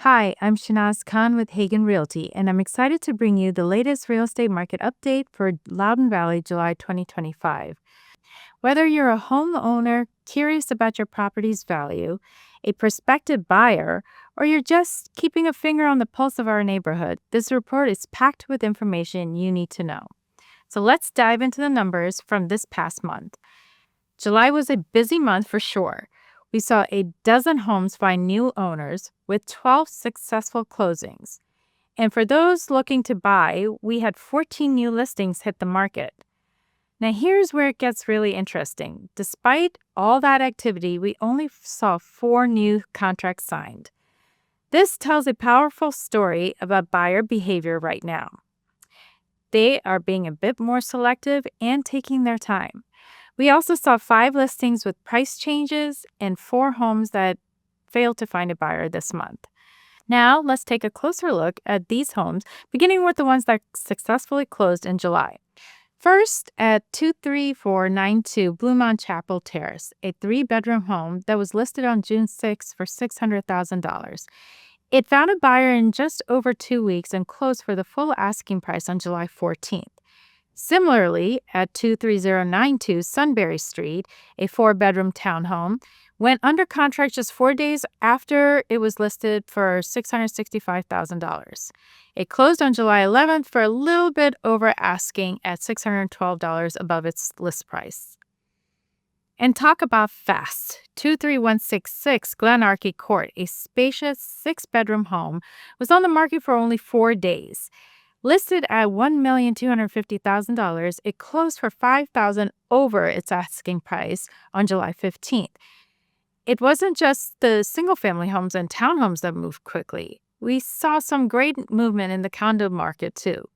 Hi, I'm Shehnaz Khan with Hagan Realty, and I'm excited to bring you the latest real estate market update for Loudoun Valley, July 2025. Whether you're a homeowner curious about your property's value, a prospective buyer, or you're just keeping a finger on the pulse of our neighborhood, this report is packed with information you need to know. So let's dive into the numbers from this past month. July was a busy month for sure. We saw a dozen homes find new owners with 12 successful closings. And for those looking to buy, we had 14 new listings hit the market. Now, here's where it gets really interesting. Despite all that activity, we only saw 4 new contracts signed. This tells a powerful story about buyer behavior right now. They are being a bit more selective and taking their time. We also saw 5 listings with price changes and 4 homes that failed to find a buyer this month. Now, let's take a closer look at these homes, beginning with the ones that successfully closed in July. First, at 23492 Bluemont Chapel Terrace, a 3-bedroom home that was listed on June 6 for $600,000. It found a buyer in just over 2 weeks and closed for the full asking price on July 14th. Similarly, at 23092 Sunbury Street, a 4-bedroom townhome, went under contract just 4 days after it was listed for $665,000. It closed on July 11th for a little bit over asking at $612 above its list price. And talk about fast. 23166 Glenarchy Court, a spacious 6-bedroom home, was on the market for only 4 days. Listed at $1,250,000, it closed for $5,000 over its asking price on July 15th. It wasn't just the single-family homes and townhomes that moved quickly. We saw some great movement in the condo market, too.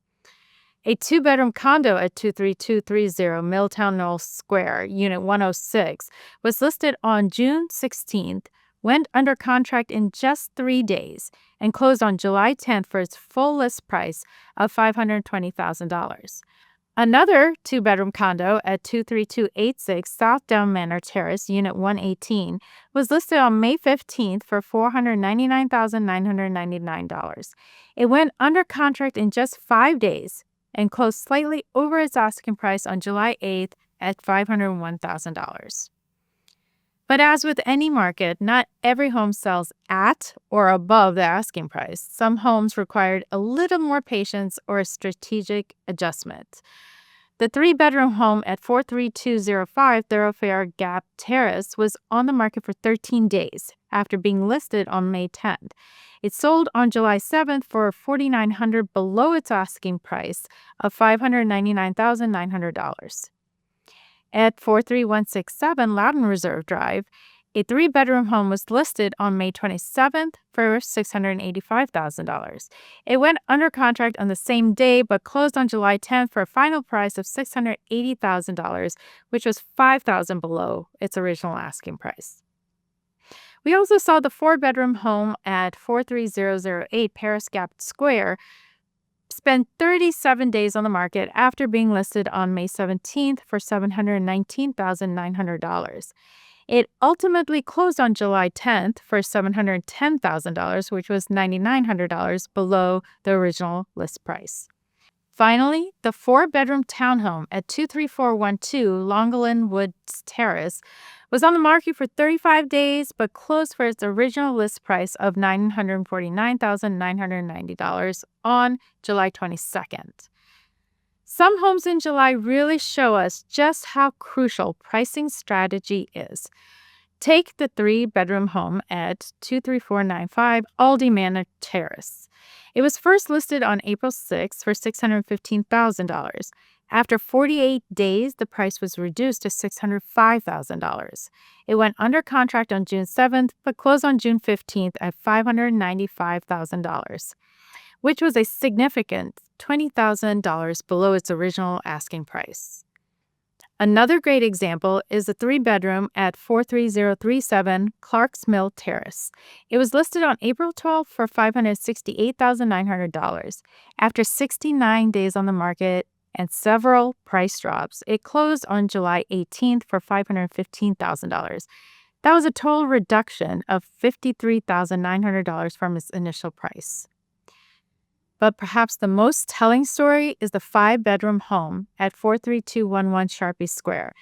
A 2-bedroom condo at 23230 Milltown Knoll Square, Unit 106, was listed on June 16th, went under contract in just 3 days, and closed on July 10th for its full list price of $520,000. Another 2-bedroom condo at 23286 South Down Manor Terrace, Unit 118, was listed on May 15th for $499,999. It went under contract in just 5 days and closed slightly over its asking price on July 8th at $501,000. But as with any market, not every home sells at or above the asking price. Some homes required a little more patience or a strategic adjustment. The 3-bedroom home at 43205 Thoroughfare Gap Terrace was on the market for 13 days after being listed on May 10th. It sold on July 7th for $4,900 below its asking price of $599,900. At 43167 Loudoun Reserve Drive, a 3-bedroom home was listed on May 27th for $685,000. It went under contract on the same day but closed on July 10th for a final price of $680,000, which was $5,000 below its original asking price. We also saw the 4-bedroom home at 43008 Paris Gap Square spent 37 days on the market after being listed on May 17th for $719,900. It ultimately closed on July 10th for $710,000, which was $9,900 below the original list price. Finally, the 4-bedroom townhome at 23412 Longland Woods Terrace was on the market for 35 days but closed for its original list price of $949,990 on July 22nd. Some homes in July really show us just how crucial pricing strategy is. Take the 3-bedroom home at 23495 Aldi Manor Terrace. It was first listed on April 6 for $615,000. After 48 days, the price was reduced to $605,000. It went under contract on June 7th, but closed on June 15th at $595,000, which was a significant $20,000 below its original asking price. Another great example is the 3-bedroom at 43037 Clarks Mill Terrace. It was listed on April 12th for $568,900. After 69 days on the market and several price drops, it closed on July 18th for $515,000. That was a total reduction of $53,900 from its initial price. But perhaps the most telling story is the 5-bedroom home at 43211 Sharpie Square.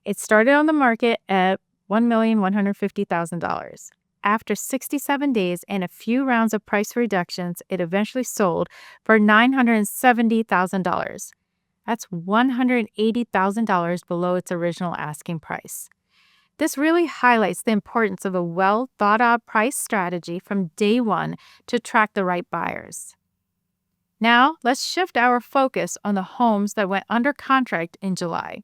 It started on the market at $1,150,000. After 67 days and a few rounds of price reductions, it eventually sold for $970,000. That's $180,000 below its original asking price. This really highlights the importance of a well-thought-out price strategy from day one to attract the right buyers. Now, let's shift our focus on the homes that went under contract in July.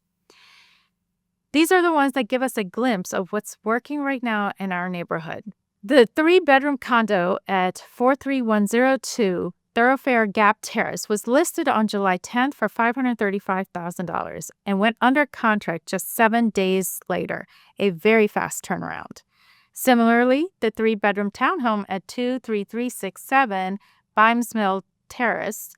These are the ones that give us a glimpse of what's working right now in our neighborhood. The 3-bedroom condo at 43102 Thoroughfare Gap Terrace was listed on July 10th for $535,000 and went under contract just 7 days later, a very fast turnaround. Similarly, the 3-bedroom townhome at 23367 Bimes Mill Terrace,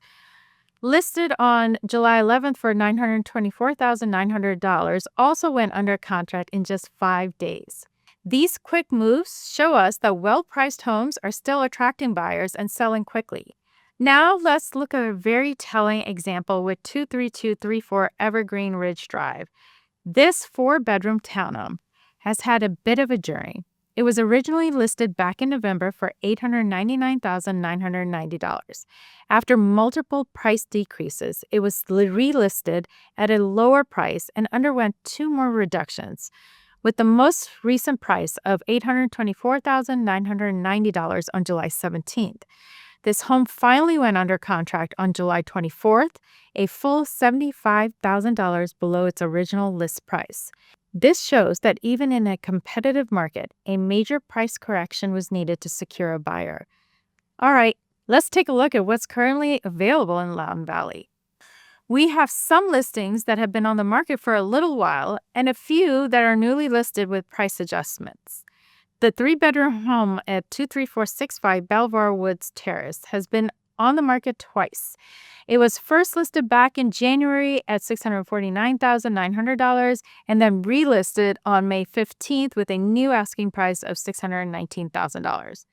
listed on July 11th for $924,900, also went under contract in just 5 days. These quick moves show us that well-priced homes are still attracting buyers and selling quickly. Now let's look at a very telling example with 23234 Evergreen Ridge Drive. This 4-bedroom townhome has had a bit of a journey. It was originally listed back in November for $899,990. After multiple price decreases, it was relisted at a lower price and underwent 2 more reductions, with the most recent price of $824,990 on July 17th. This home finally went under contract on July 24th, a full $75,000 below its original list price. This shows that even in a competitive market, a major price correction was needed to secure a buyer. All right, let's take a look at what's currently available in Loudoun Valley. We have some listings that have been on the market for a little while and a few that are newly listed with price adjustments. The 3-bedroom home at 23465 Belvoir Woods Terrace has been on the market twice. It was first listed back in January at $649,900 and then relisted on May 15th with a new asking price of $619,000.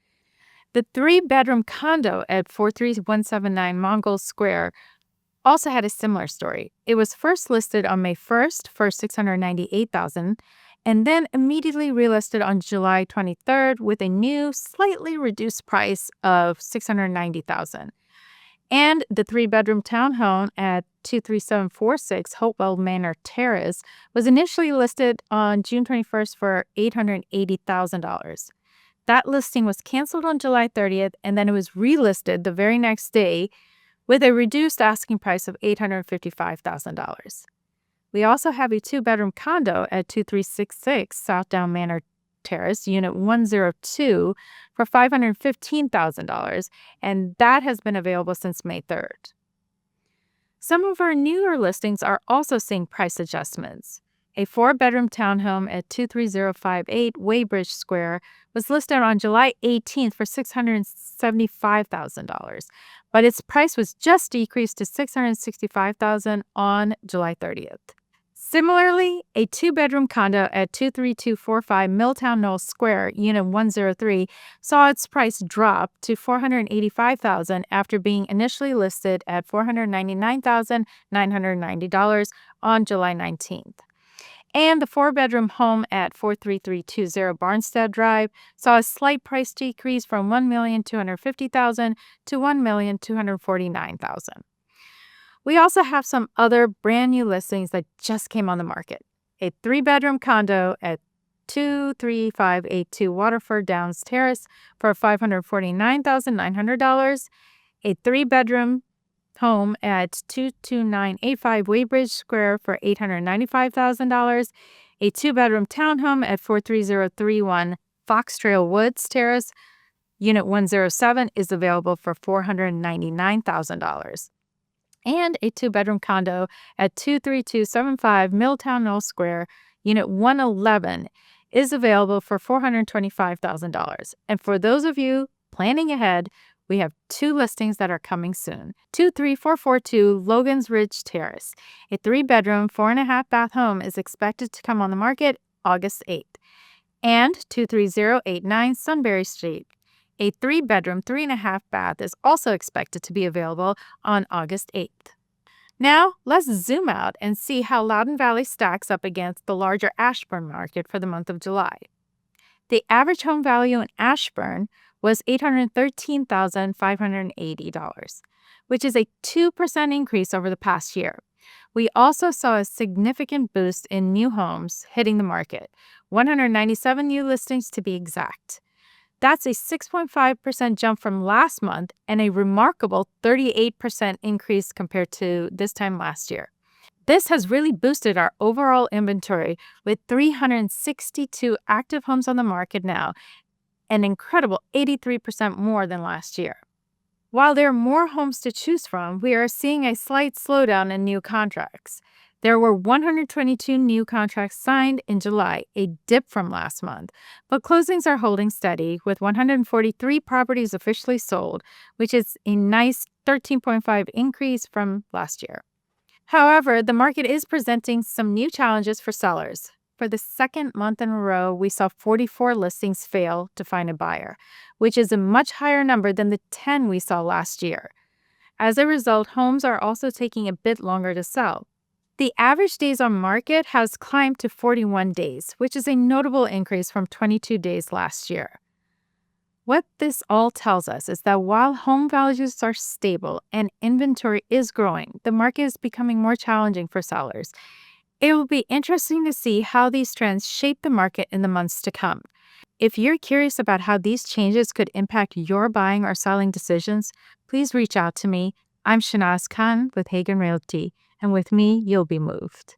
The 3-bedroom condo at 43179 Mongol Square also had a similar story. It was first listed on May 1st for $698,000 and then immediately relisted on July 23rd with a new, slightly reduced price of $690,000. And the 3-bedroom townhome at 23746 Hopewell Manor Terrace was initially listed on June 21st for $880,000. That listing was canceled on July 30th, and then it was relisted the very next day with a reduced asking price of $855,000. We also have a 2-bedroom condo at 2366 Southdown Manor Terrace, Unit 102, for $515,000, and that has been available since May 3rd. Some of our newer listings are also seeing price adjustments. A 4-bedroom townhome at 23058 Weybridge Square was listed on July 18th for $675,000, but its price was just decreased to $665,000 on July 30th. Similarly, a 2-bedroom condo at 23245 Milltown Knowles Square, Unit 103, saw its price drop to $485,000 after being initially listed at $499,990 on July 19th. And the 4-bedroom home at 43320 Barnstead Drive saw a slight price decrease from $1,250,000 to $1,249,000. We also have some other brand new listings that just came on the market. A 3-bedroom condo at 23582 Waterford Downs Terrace for $549,900. A 3-bedroom home at 22985 Weybridge Square for $895,000. A 2-bedroom townhome at 43031 Fox Trail Woods Terrace, Unit 107, is available for $499,000. And a 2-bedroom condo at 23275 Milltown Knowles Square, Unit 111, is available for $425,000. And for those of you planning ahead, we have 2 listings that are coming soon. 23442 Logan's Ridge Terrace, a 3-bedroom, 4.5-bath home is expected to come on the market August 8th. and 23089 Sunbury Street. A 3-bedroom, 3.5-bath is also expected to be available on August 8th. Now, let's zoom out and see how Loudoun Valley stacks up against the larger Ashburn market for the month of July. The average home value in Ashburn was $813,580, which is a 2% increase over the past year. We also saw a significant boost in new homes hitting the market, 197 new listings to be exact. That's a 6.5% jump from last month and a remarkable 38% increase compared to this time last year. This has really boosted our overall inventory with 362 active homes on the market now, an incredible 83% more than last year. While there are more homes to choose from, we are seeing a slight slowdown in new contracts. There were 122 new contracts signed in July, a dip from last month, but closings are holding steady with 143 properties officially sold, which is a nice 13.5% increase from last year. However, the market is presenting some new challenges for sellers. For the second month in a row, we saw 44 listings fail to find a buyer, which is a much higher number than the 10 we saw last year. As a result, homes are also taking a bit longer to sell. The average days on market has climbed to 41 days, which is a notable increase from 22 days last year. What this all tells us is that while home values are stable and inventory is growing, the market is becoming more challenging for sellers. It will be interesting to see how these trends shape the market in the months to come. If you're curious about how these changes could impact your buying or selling decisions, please reach out to me. I'm Shehnaz with Hagan Realty, and with me, you'll be moved.